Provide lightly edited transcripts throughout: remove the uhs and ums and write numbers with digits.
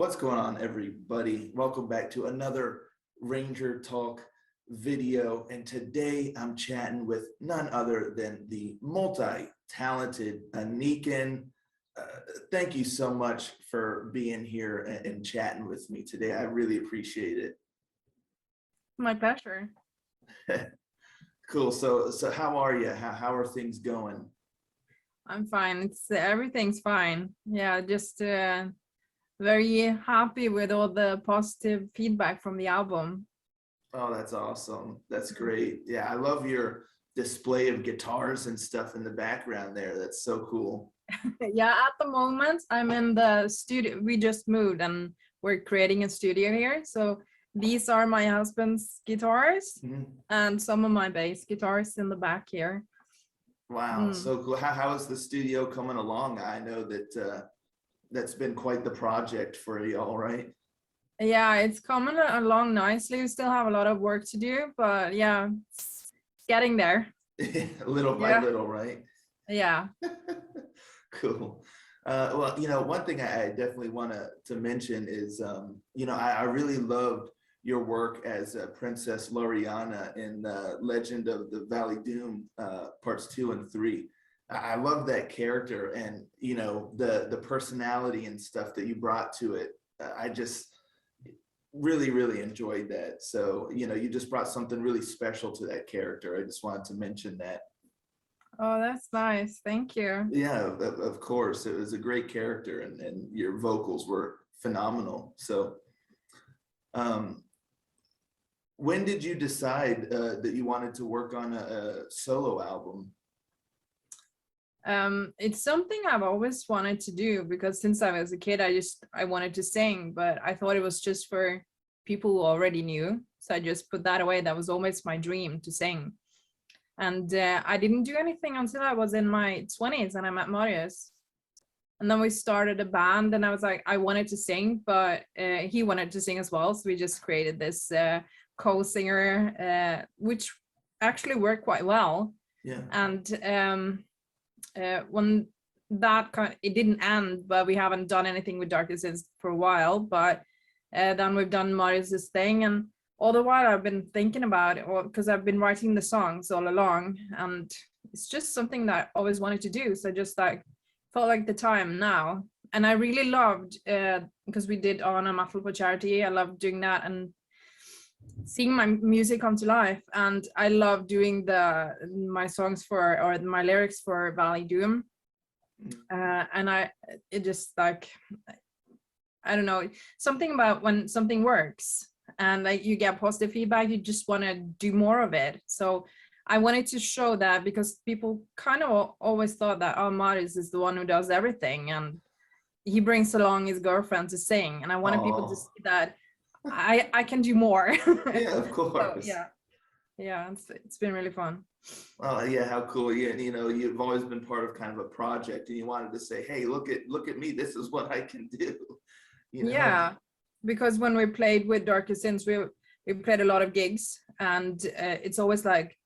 What's going on, everybody? Welcome back to another Ranger Talk video. And today I'm chatting with none other than the multi-talented Anniken. Thank you so much for being here and chatting with me today. I really appreciate it. My pleasure. Cool. So how are you? How are things going? I'm fine. Everything's fine. Yeah, just very happy with all the positive feedback from the album. Oh, that's awesome. That's great. Yeah, I love your display of guitars and stuff in the background there. That's so cool. Yeah, at the moment I'm in the studio. We just moved and we're creating a studio here. So these are my husband's guitars and some of my bass guitars in the back here. Wow, so cool. How is the studio coming along? I know that that's been quite the project for you all, right? Yeah, it's coming along nicely. We still have a lot of work to do, but yeah, it's getting there. Little by little, right? Yeah. Cool. Well, one thing I definitely want to mention is, I really loved your work as Princess Loriana in Legend of the Valley Doom parts 2 and 3. I love that character and, the personality and stuff that you brought to it. I just really enjoyed that. So, you just brought something really special to that character. I just wanted to mention that. Oh, that's nice. Thank you. Yeah, of course. It was a great character and your vocals were phenomenal. So when did you decide that you wanted to work on a solo album? It's something I've always wanted to do because since I was a kid, I wanted to sing, but I thought it was just for people who already knew. So I just put that away. That was always my dream, to sing. And I didn't do anything until I was in my 20s and I met Marius. And then we started a band and I was like, I wanted to sing, but he wanted to sing as well. So we just created this co-singer, which actually worked quite well. Yeah. And when that it didn't end, but we haven't done anything with Darkest Sins for a while, but then we've done Marius's thing. And all the while I've been thinking about it, because I've been writing the songs all along, and it's just something that I always wanted to do. So just felt like the time now. And I really loved, because we did on a Metal for Charity, I loved doing that and seeing my music come to life. And I love doing my songs or my lyrics for Valley Doom. And it just I don't know, something about when something works and you get positive feedback, you just want to do more of it. So I wanted to show that because people kind of always thought that, oh, Marius is the one who does everything and he brings along his girlfriend to sing. And I wanted people to see that I can do more. Yeah, of course. So, yeah, it's been really fun. Oh yeah, how cool. Yeah, you've always been part of kind of a project and you wanted to say, hey, look at me, this is what I can do. Yeah, because when we played with Darkest Sins, we played a lot of gigs and it's always like,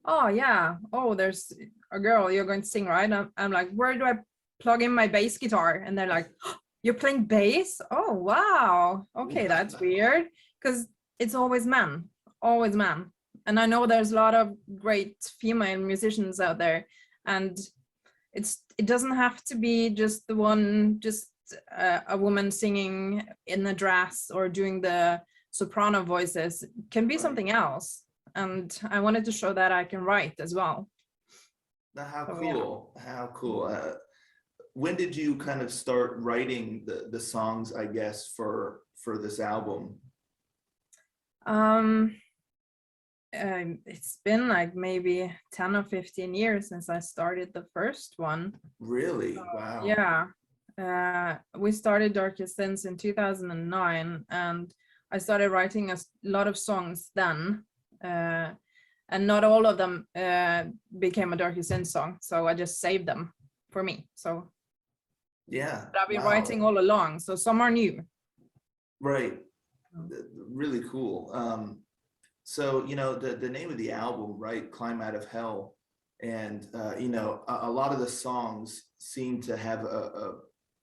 oh yeah, oh, there's a girl, you're going to sing, right? I'm like, where do I plug in my bass guitar? And they're like, oh, you're playing bass? Oh wow, okay, that's weird, because it's always men. And I know there's a lot of great female musicians out there, and it doesn't have to be just a woman singing in a dress or doing the soprano voices. It can be something else. And I wanted to show that I can write as well. How cool. Yeah. How cool. When did you kind of start writing the songs, I guess, for this album? It's been like maybe 10 or 15 years since I started the first one. Really? Wow. Yeah. We started Darkest Sins in 2009 and I started writing a lot of songs then. And not all of them became a Darkest Sins song, so I just saved them for me. So yeah, but I've been writing all along, so some are new. Right. Really cool. So the name of the album, right, Climb Out of Hell, and a lot of the songs seem to have a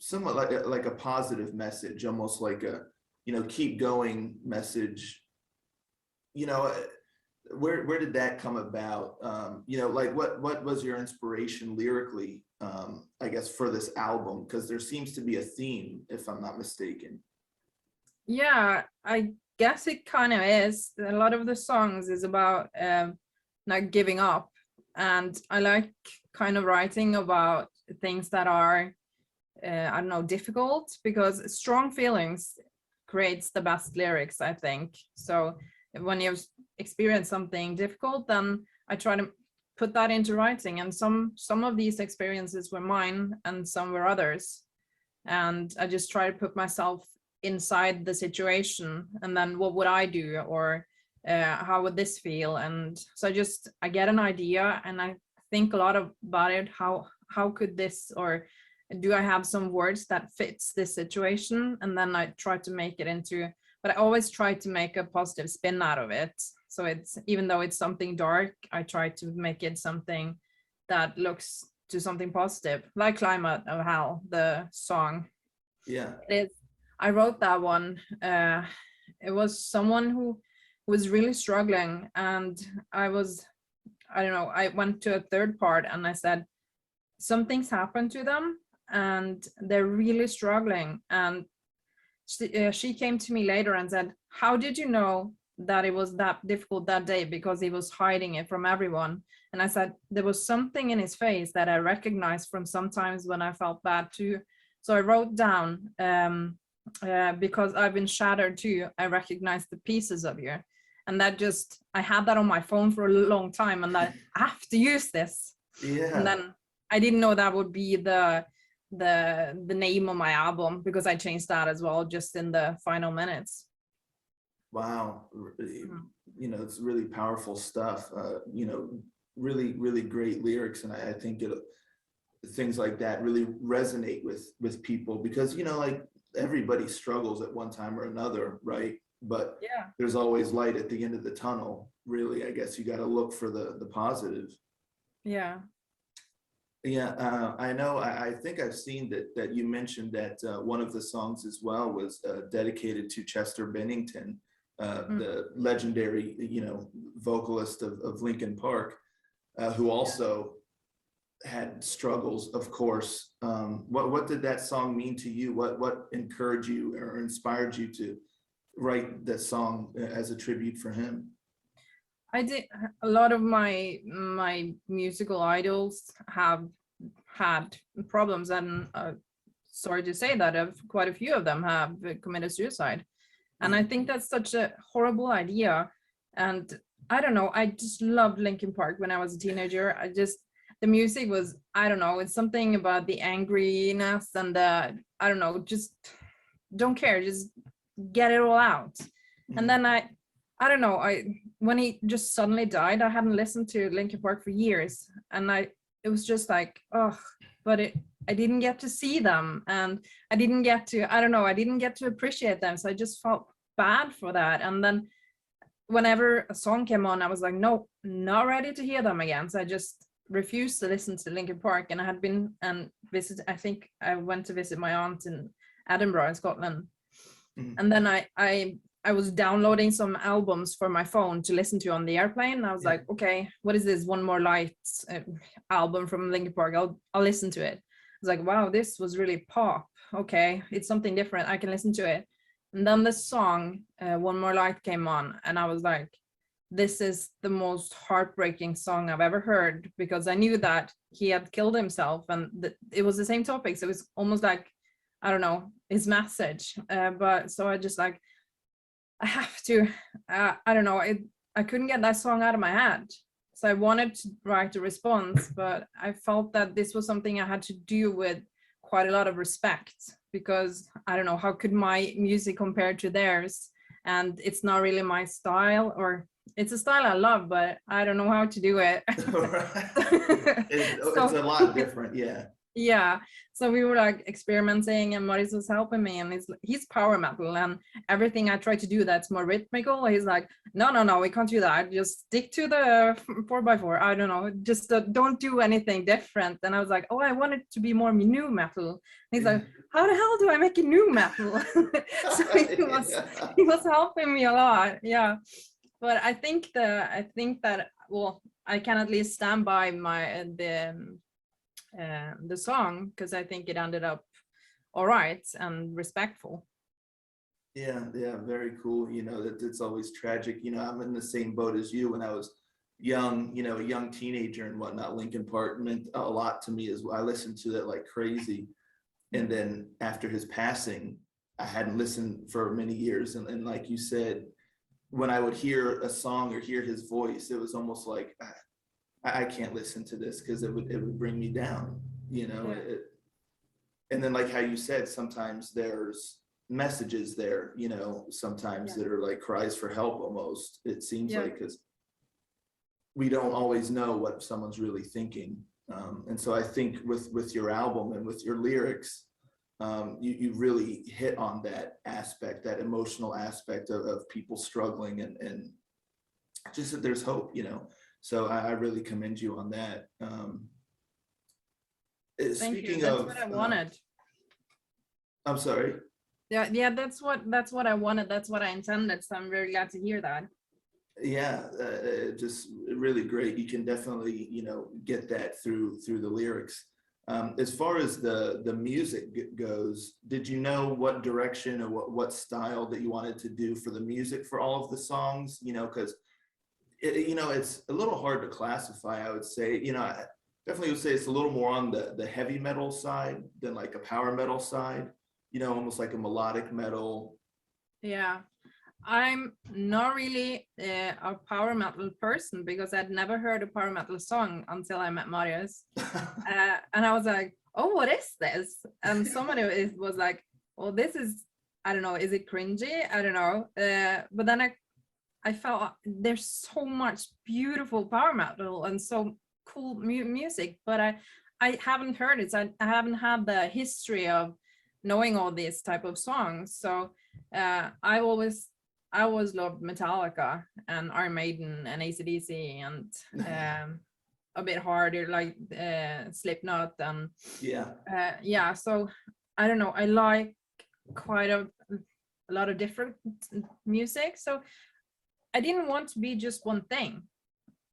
somewhat like a positive message, almost like a, you know, keep going message. You know, where did that come about? You know, like what was your inspiration lyrically, I guess, for this album? Because there seems to be a theme, if I'm not mistaken. Yeah, I guess it kind of is. A lot of the songs is about not giving up, and I like kind of writing about things that are I don't know, difficult, because strong feelings creates the best lyrics, I think. So when you've experienced something difficult, then I try to put that into writing. And some of these experiences were mine and some were others. And I just try to put myself inside the situation, and then what would I do, or how would this feel? And so I get an idea and I think a lot about it. How could this, or do I have some words that fits this situation? And then I try to make it into, but I always try to make a positive spin out of it. So it's, even though it's something dark, I try to make it something that looks to something positive, like Climate of Hell, the song. Yeah. It is, I wrote that one. It was someone who was really struggling, and I don't know, I went to a third part and I said, something's happened to them and they're really struggling. And she came to me later and said, how did you know that it was that difficult that day? Because he was hiding it from everyone. And I said, there was something in his face that I recognized from sometimes when I felt bad too. So I wrote down, because I've been shattered too, I recognize the pieces of you. And that just, I had that on my phone for a long time, and that I have to use this. Yeah. And then I didn't know that would be the name of my album, because I changed that as well just in the final minutes. Wow. You know, it's really powerful stuff. You know, really great lyrics, and I think things like that really resonate with people, because, you know, like everybody struggles at one time or another, right? But yeah, there's always light at the end of the tunnel. Really, I guess you got to look for the positive. yeah. Yeah, I know. I think I've seen that you mentioned that one of the songs as well was dedicated to Chester Bennington, the legendary, you know, vocalist of Linkin Park, who also had struggles, of course. What did that song mean to you? What encouraged you or inspired you to write that song as a tribute for him? I did, a lot of my musical idols have had problems, and sorry to say that quite a few of them have committed suicide. And I think that's such a horrible idea. And I don't know, I just loved Linkin Park when I was a teenager. The music was, I don't know, it's something about the angriness and the, I don't know, just don't care, just get it all out. And then I don't know, when he just suddenly died, I hadn't listened to Linkin Park for years, and it was just like, oh, but I didn't get to see them, and I didn't get to, I don't know, I didn't get to appreciate them, so I just felt bad for that. And then whenever a song came on, I was like, no, not ready to hear them again. So I just refused to listen to Linkin Park. And I had been and I think I went to visit my aunt in Edinburgh in Scotland. And then I was downloading some albums for my phone to listen to on the airplane. I was like, okay, what is this One More Light album from Linkin Park? I'll listen to it. I was like, wow, this was really pop. Okay, it's something different. I can listen to it. And then the song One More Light came on, and I was like, this is the most heartbreaking song I've ever heard, because I knew that he had killed himself, and it was the same topic. So it was almost like, I don't know, his message. But so I just like, I have to, I don't know, I couldn't get that song out of my head. So I wanted to write a response, but I felt that this was something I had to do with quite a lot of respect, because I don't know, how could my music compare to theirs? And it's not really my style, or it's a style I love, but I don't know how to do it. It's a lot different, yeah. Yeah, so we were like experimenting, and Maurice was helping me, and he's power metal, and everything I try to do that's more rhythmical, he's like, no, we can't do that, just stick to the 4x4. I don't know, just don't do anything different. And I was like, oh, I want it to be more new metal. And he's like, how the hell do I make a new metal? So he was helping me a lot. Yeah, but I think that, well, I can at least stand by the song, because I think it ended up all right and respectful. Yeah, yeah, very cool. You know, that it's always tragic. You know, I'm in the same boat as you. When I was young, you know, a young teenager and whatnot, Linkin Park meant a lot to me as well. I listened to that like crazy. And then after his passing, I hadn't listened for many years. And like you said, when I would hear a song or hear his voice, it was almost like I can't listen to this because it would bring me down, you know. Yeah. And then like how you said, sometimes there's messages there, you know, sometimes Yeah. that are like cries for help almost, it seems Yeah. like, because we don't always know what someone's really thinking. And so I think with your album and with your lyrics, you really hit on that aspect, that emotional aspect of people struggling, and just that there's hope, you know. So I really commend you on that. Thank you. Speaking That's of, what I wanted. I'm sorry. Yeah, that's what I wanted. That's what I intended. So I'm very glad to hear that. Yeah, just really great. You can definitely, you know, get that through the lyrics. As far as the music goes, did you know what direction or what style that you wanted to do for the music for all of the songs? You know, because you know, it's a little hard to classify. I would say, you know, I definitely would say it's a little more on the heavy metal side than like a power metal side. You know, almost like a melodic metal. Yeah. I'm not really a power metal person, because I'd never heard a power metal song until I met Marius. And I was like, oh, what is this? And somebody was like, well, this is, I don't know, is it cringy? I don't know. But then I felt there's so much beautiful power metal and so cool music, but I haven't heard it. So I haven't had the history of knowing all these type of songs. So I always loved Metallica and Iron Maiden and AC/DC, and a bit harder like Slipknot, and Yeah. yeah. So I don't know. I like quite a lot of different music. So I didn't want to be just one thing.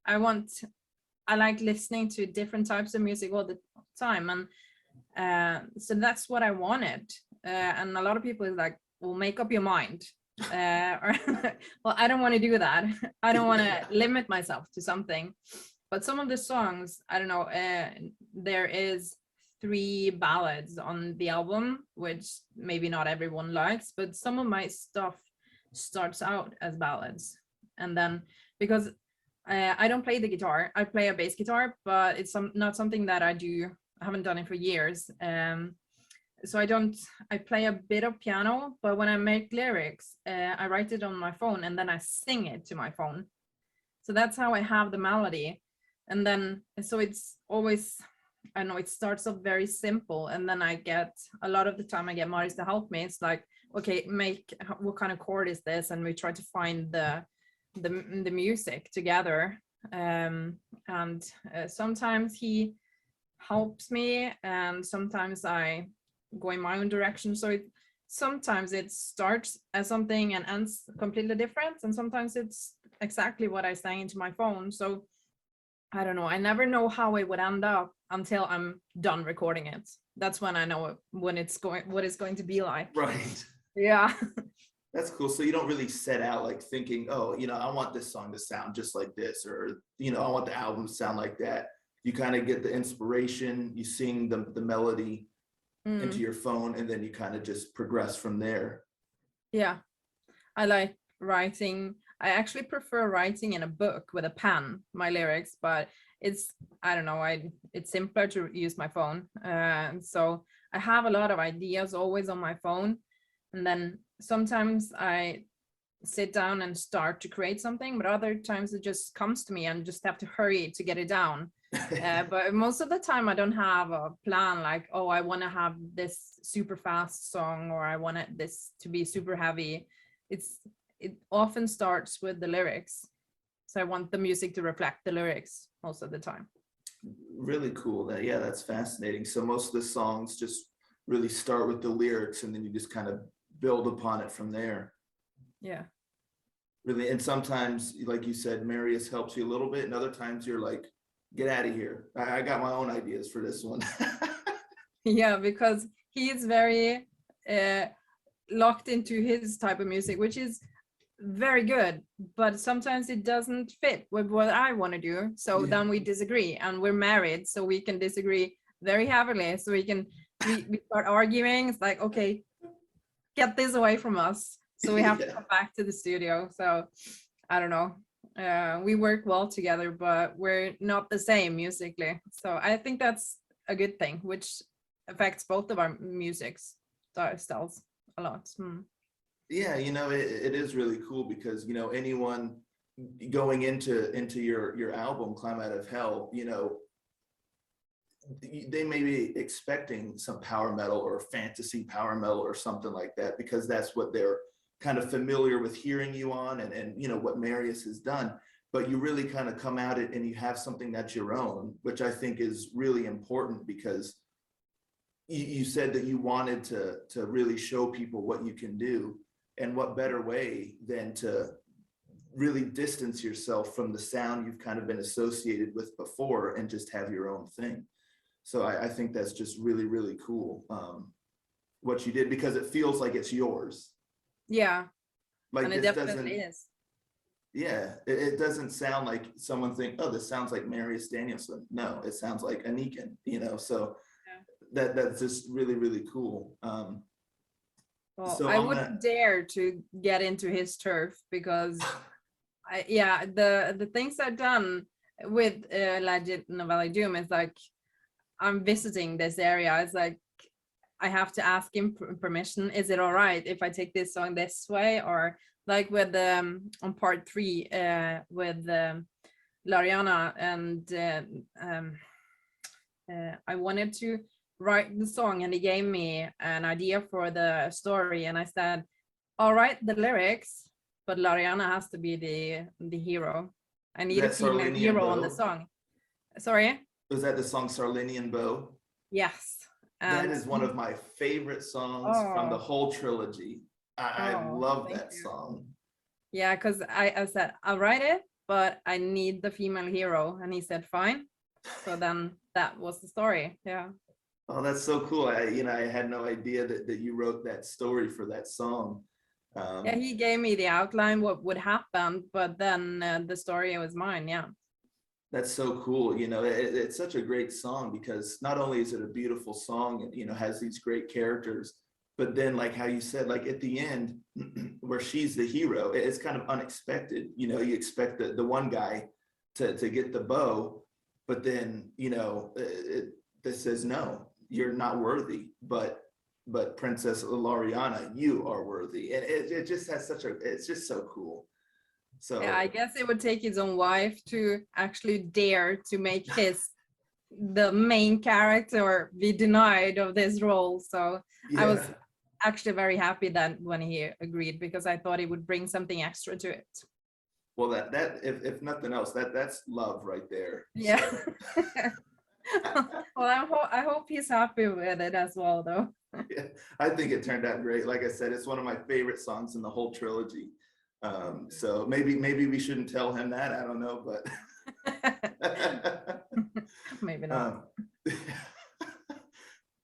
I like listening to different types of music all the time, and so that's what I wanted. And a lot of people is like, well, make up your mind. Or well, I don't want to do that. I don't want to limit myself to something. But some of the songs, I don't know, there is 3 ballads on the album, which maybe not everyone likes, but some of my stuff starts out as ballads. And then, because I don't play the guitar, I play a bass guitar, but it's not something that I do. I haven't done it for years. So I play a bit of piano, but when I make lyrics, I write it on my phone and then I sing it to my phone. So that's how I have the melody. And then, so it's always, I know it starts off very simple. And then a lot of the time I get Marius to help me. It's like, okay, what kind of chord is this? And we try to find the music together. And sometimes he helps me, and sometimes I go in my own direction. So sometimes it starts as something and ends completely different, and sometimes it's exactly what I sang into my phone. So I don't know. I never know how it would end up until I'm done recording it. That's when I know what it's going to be like. Right. Yeah. That's cool. So you don't really set out like thinking, oh, you know, I want this song to sound just like this, or, you know, I want the album to sound like that. You kind of get the inspiration, you sing the melody into your phone, and then you kind of just progress from there. Yeah. I like writing. I actually prefer writing in a book with a pen, my lyrics, but I don't know, it's simpler to use my phone. So I have a lot of ideas always on my phone. And then sometimes I sit down and start to create something, but other times it just comes to me and just have to hurry to get it down. But most of the time I don't have a plan like, oh, I want to have this super fast song, or I want this to be super heavy. It often starts with the lyrics. So I want the music to reflect the lyrics most of the time. Really cool. Yeah, that's fascinating. So most of the songs just really start with the lyrics, and then you just kind of build upon it from there. Yeah. Really, and sometimes, like you said, Marius helps you a little bit, and other times you're like, get out of here. I got my own ideas for this one. Yeah, because he is very locked into his type of music, which is very good, but sometimes it doesn't fit with what I want to do. So Yeah. then we disagree, and we're married, so we can disagree very heavily. So we start arguing. It's like, okay, get this away from us. So we have to come back to the studio. So I don't know. We work well together, but we're not the same musically. So I think that's a good thing, which affects both of our music styles a lot. Yeah, it is really cool because, anyone going into your album, Climb Out of Hell, they may be expecting some power metal or fantasy power metal or something like that, because that's what they're kind of familiar with hearing you on, and what Marius has done. But you really kind of come at it and you have something that's your own, which I think is really important, because you said that you wanted to really show people what you can do, and what better way than to really distance yourself from the sound you've kind of been associated with before and just have your own thing. So I think that's just really, really cool, what you did, because it feels like it's yours. Yeah, Like, and it this definitely doesn't, is. yeah, it doesn't sound like someone think, oh, this sounds like Marius Danielson. No, it sounds like Anniken, so that's just really, really cool. Well, So I I'm wouldn't gonna, dare to get into his turf, because the things I've done with Legend Novelli Doom is like, I'm visiting this area. It's like I have to ask him permission. Is it all right if I take this song this way? Or like with on part 3 with Lariana, and I wanted to write the song, and he gave me an idea for the story, and I said, I'll write the lyrics, but Lariana has to be the hero. I need a that female Sarlinian hero on the Bow, song. Sorry? was that the song Sarlinian Bow? Yes. That And is one of my favorite songs from the oh, whole trilogy. I love thank that you. song. Yeah, because I said, I'll write it, but I need the female hero. And he said, fine. So then that was the story. Yeah. Oh, that's so cool. I had no idea that you wrote that story for that song. Yeah, he gave me the outline, what would happen, but then the story was mine. Yeah. That's so cool. It's such a great song, because not only is it a beautiful song and, has these great characters, but then, like how you said, like at the end where she's the hero, it's kind of unexpected. You expect the one guy to get the bow, but then, it says, no, you're not worthy, but Princess Lariana, you are worthy. And it just has it's just so cool. Yeah, So I guess it would take his own wife to actually dare to make the main character be denied of this role. So I yeah. was actually very happy that when he agreed, because I thought it would bring something extra to it. Well, that if nothing else, that's love right there. Yeah. So. Well, I hope he's happy with it as well, though. Yeah, I think it turned out great. Like I said, it's one of my favorite songs in the whole trilogy. So maybe we shouldn't tell him that. I don't know, but Maybe not.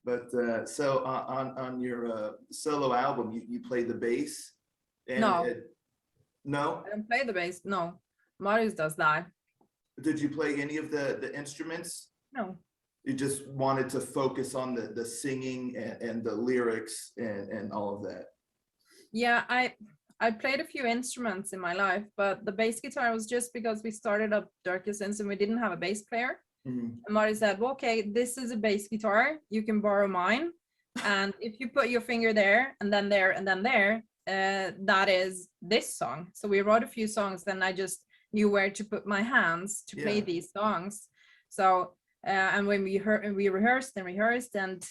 But so on your solo album, you play the bass, and No, no, I don't play the bass. No, Marius does that. did you play any of the instruments? No. You just wanted to focus on the singing and the lyrics and all of that. Yeah, I played a few instruments in my life, but the bass guitar was just because we started up Darkest Sins and we didn't have a bass player. Mhm. And Marty said, well, okay, this is a bass guitar. You can borrow mine. And if you put your finger there and then there and then there, that is this song. So we wrote a few songs, and I just knew where to put my hands to play Yeah. these songs. So and when we rehearsed and rehearsed, and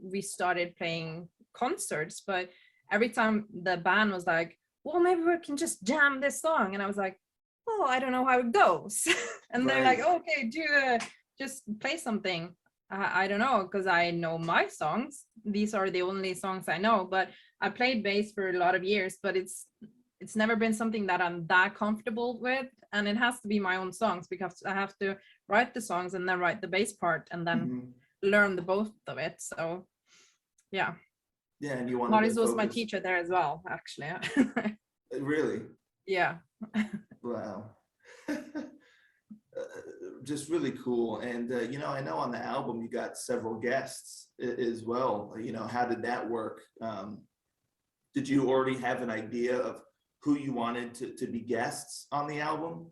we started playing concerts. But every time the band was like, well, maybe we can just jam this song, and I was like, oh, I don't know how it goes. And they're like, Right. okay, just play something. I don't know, because I know my songs. These are the only songs I know, but I played bass for a lot of years, but it's never been something that I'm that comfortable with. And it has to be my own songs, because I have to write the songs and then write the bass part and then Mhm. learn the both of it. So yeah, Yeah, and you wanted to Maris was my focus. teacher there as well, actually. Really? Yeah. Wow. Just really cool. And I know on the album you got several guests as well. How did that work? Did you already have an idea of who you wanted to be guests on the album?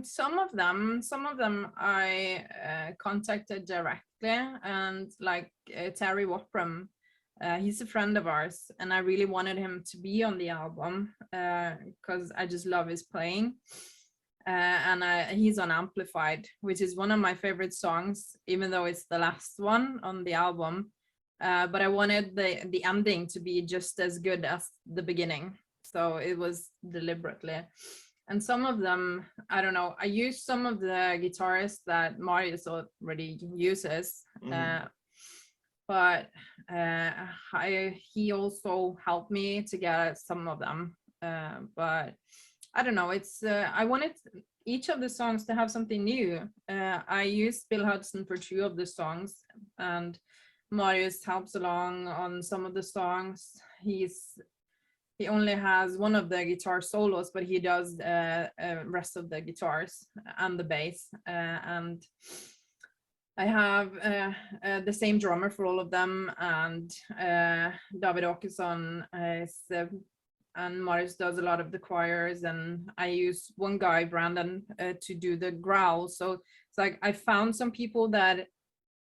Some of them I contacted directly, and like Terry Wopram, he's a friend of ours, and I really wanted him to be on the album because I just love his playing. And he's on Amplified, which is one of my favorite songs, even though it's the last one on the album. But I wanted the ending to be just as good as the beginning, so it was deliberately. And some of them, I don't know, I used some of the guitarists that Marius already uses, Mhm. but he also helped me to get some of them. But I don't know, it's I wanted each of the songs to have something new. I used Bill Hudson for 2 of the songs, and Marius helps along on some of the songs. He only has one of the guitar solos, but he does rest of the guitars and the bass. And I have the same drummer for all of them, and David Åkesson is, and Marius does a lot of the choirs, and I use one guy, Brandon, to do the growl. So it's like I found some people that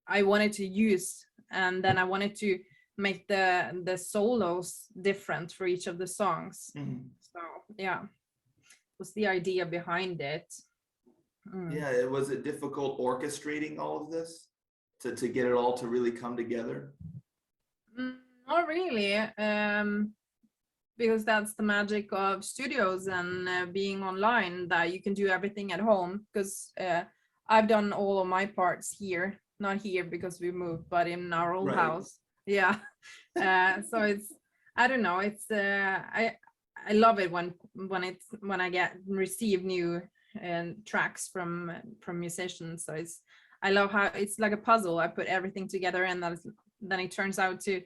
I wanted to use, and then I wanted to make the solos different for each of the songs. Mhm. So yeah, was the idea behind it. Yeah, was it difficult orchestrating all of this to get it all to really come together? Not really, because that's the magic of studios and being online, that you can do everything at home. Because I've done all of my parts here, not here because we moved, but in our old Right. house. Yeah. So it's, I don't know, it's I love it when I get receive new tracks from musicians. So it's, I love how it's like a puzzle. I put everything together, and then it turns out to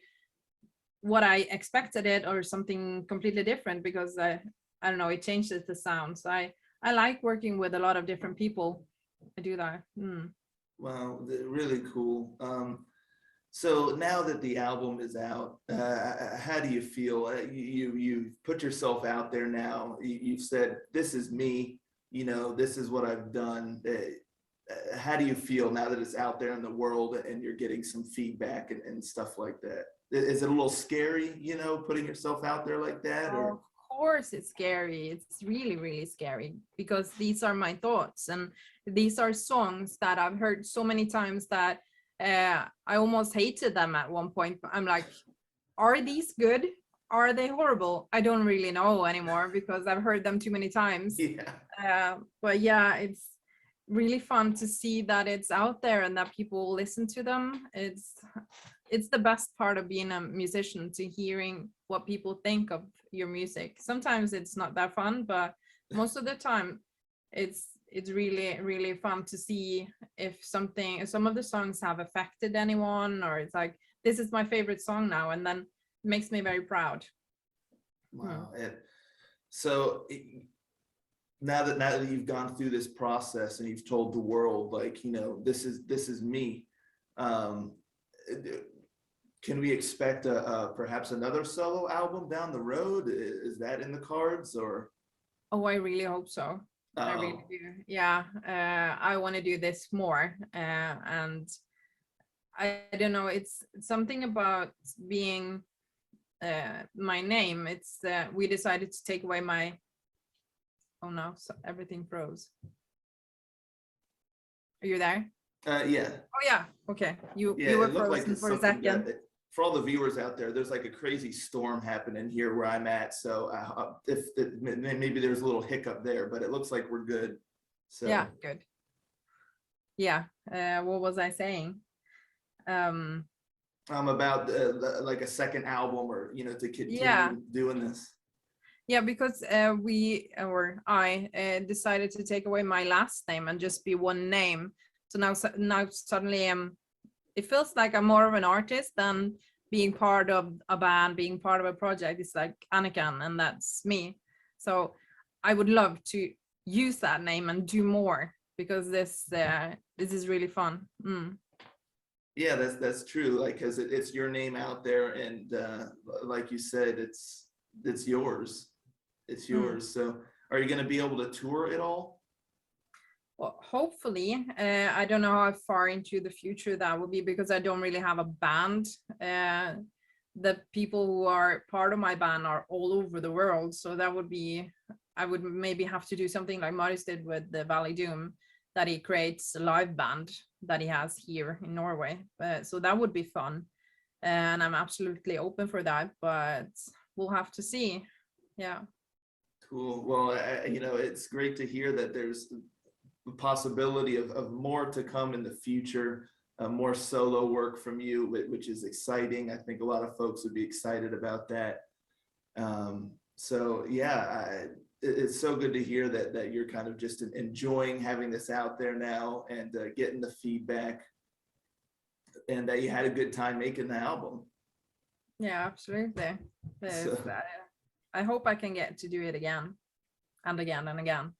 what I expected it, or something completely different, because I don't know, it changes the sound. So I like working with a lot of different people. I do that. Wow, really cool. So now that the album is out, how do you feel? You put yourself out there now. You've said, "This is me. This is what I've done." How do you feel now that it's out there in the world and you're getting some feedback and stuff like that? Is it a little scary, putting yourself out there like that, Of or? course it's scary. It's really, really scary, because these are my thoughts, and these are songs that I've heard so many times that I almost hated them at one point. I'm like, are these good? Are they horrible? I don't really know anymore, because I've heard them too many times. Yeah. But yeah, it's really fun to see that it's out there and that people listen to them. It's the best part of being a musician, to hearing what people think of your music. Sometimes it's not that fun, but most of the time it's really, really fun to see if some of the songs have affected anyone, or it's like, this is my favorite song now, and then it makes me very proud. Hmm. Wow. So now that you've gone through this process and you've told the world, like, this is me, um, can we expect perhaps another solo album down the road? Is that in the cards, or? Oh, I really hope so. I really Oh, do. Yeah, I want to do this more, and I don't know. It's something about being my name. It's we decided to take away my, oh no, so everything froze. Are you there? Yeah. Oh yeah, okay. You Yeah, were it looked like frozen it's for a something second. for all the viewers out there, there's like a crazy storm happening here where I'm at. So if maybe there's a little hiccup there, but it looks like we're good. So Yeah, good. Yeah, what was I saying? I'm about like a second album, or to continue Yeah. doing this. Yeah, because I decided to take away my last name and just be one name. So now suddenly it feels like I'm more of an artist than being part of a band, being part of a project. It's like Anniken, and that's me. So I would love to use that name and do more, because this is really fun. Yeah, that's true. Like, because it's your name out there, and like you said, it's yours. It's yours. So are you going to be able to tour it all? Well, hopefully. I don't know how far into the future that will be, because I don't really have a band. The people who are part of my band are all over the world, so that would be, I would maybe have to do something like Marius did with the Valley Doom, that he creates a live band that he has here in Norway. So that would be fun, and I'm absolutely open for that, but we'll have to see. Yeah. Cool. Well, it's great to hear that there's the possibility of more to come in the future, more solo work from you, which is exciting. I think a lot of folks would be excited about that. So yeah, it's so good to hear that you're kind of just enjoying having this out there now, and getting the feedback, and that you had a good time making the album. Yeah, absolutely. So. I hope I can get to do it again and again and again.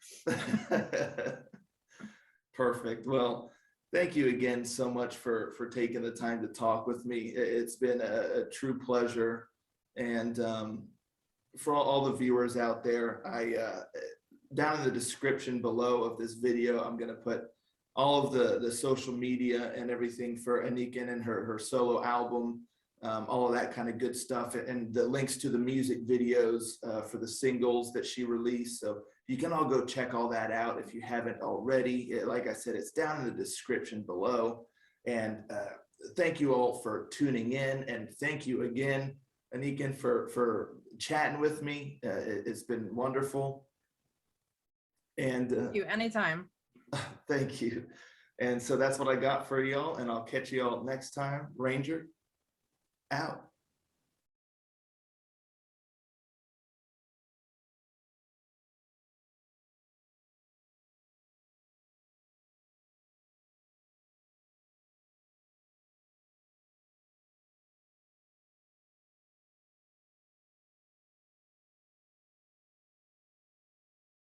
Perfect. Well, thank you again so much for taking the time to talk with me. It's been a true pleasure. And for all the viewers out there, down in the description below of this video, I'm going to put all of the social media and everything for Anniken and her solo album, all of that kind of good stuff, and the links to the music videos for the singles that she released. So you can all go check all that out if you haven't already. Like I said, it's down in the description below. And thank you all for tuning in, and thank you again, Anniken, for chatting with me. It's been wonderful. And Thank you, anytime. Thank you. And so that's what I got for y'all, and I'll catch y'all next time. Ranger out.